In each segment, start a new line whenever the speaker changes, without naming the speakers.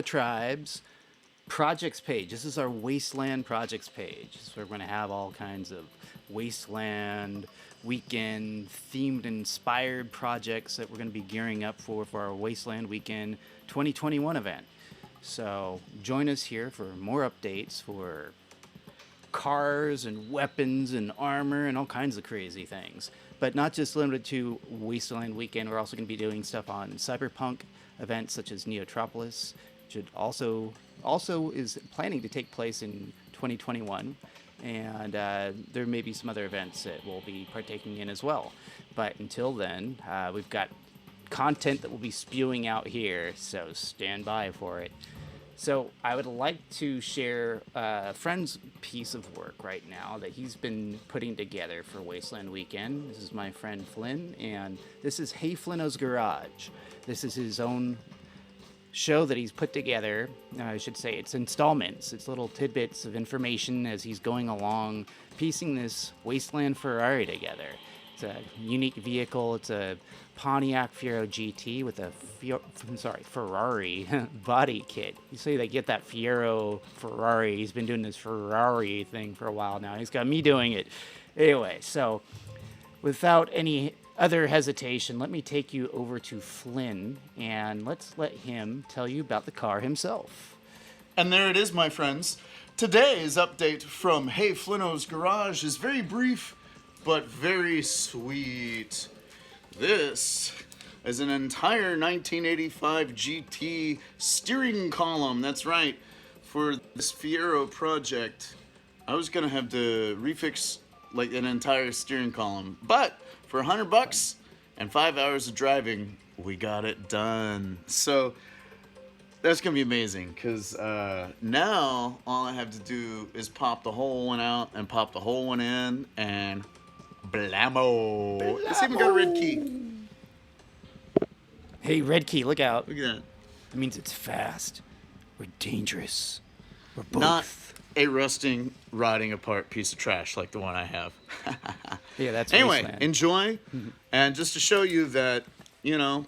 Tribes projects page. This is our Wasteland projects page. So we're going to have all kinds of Wasteland Weekend themed, inspired projects that we're going to be gearing up for our Wasteland Weekend 2021 event. So join us here for more updates for cars and weapons and armor and all kinds of crazy things. But not just limited to Wasteland Weekend. We're also going to be doing stuff on Cyberpunk events such as Neotropolis, which also is planning to take place in 2021. And there may be some other events that we'll be partaking in as well. But until then, we've got content that will be spewing out here, so stand by for it. So I would like to share a friend's piece of work right now that he's been putting together for Wasteland Weekend. This is my friend Flynn, and this is Hey Flynno's Garage. This is his own show that he's put together. I should say it's installments. It's little tidbits of information as he's going along, piecing this Wasteland Ferrari together. It's a unique vehicle. It's a Pontiac Fiero GT with a Ferrari body kit. You say they get that Fiero Ferrari. He's been doing this Ferrari thing for a while now. He's got me doing it. Anyway, so without any other hesitation, let me take you over to Flynn and let's let him tell you about the car himself.
And there it is, my friends. Today's update from Hey Flynno's Garage is very brief, but very sweet. This is an entire 1985 GT steering column. That's right. For this Fiero project, I was gonna have to refix like an entire steering column, but for $100 and 5 hours of driving, we got it done. So that's gonna be amazing, because now all I have to do is pop the whole one out and pop the whole one in, and blammo. It's even got a red key.
Hey, red key, look out.
Look at that.
It means it's fast. We're dangerous. We're both.
Not a rusting, rotting apart piece of trash like the one I have.
Yeah, that's
anyway,
Wasteland.
enjoy. And just to show you that,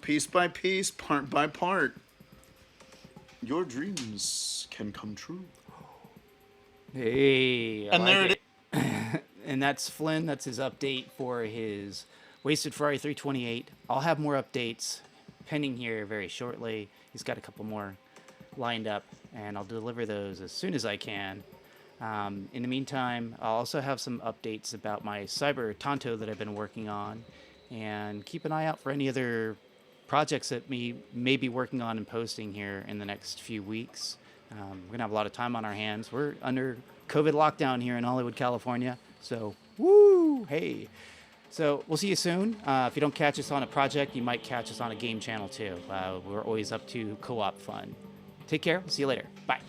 piece by piece, part by part, your dreams can come true.
Hey,
and there it is.
And that's Flynn. That's his update for his Wasted Ferrari 328. I'll have more updates pending here very shortly. He's got a couple more lined up, and I'll deliver those as soon as I can. In the meantime, I'll also have some updates about my Cyber Tonto that I've been working on, and keep an eye out for any other projects that we may be working on and posting here in the next few weeks. We're going to have a lot of time on our hands. We're under COVID lockdown here in Hollywood, California, so woo, hey. So we'll see you soon. If you don't catch us on a project, you might catch us on a game channel too. We're always up to co-op fun. Take care. We'll see you later. Bye.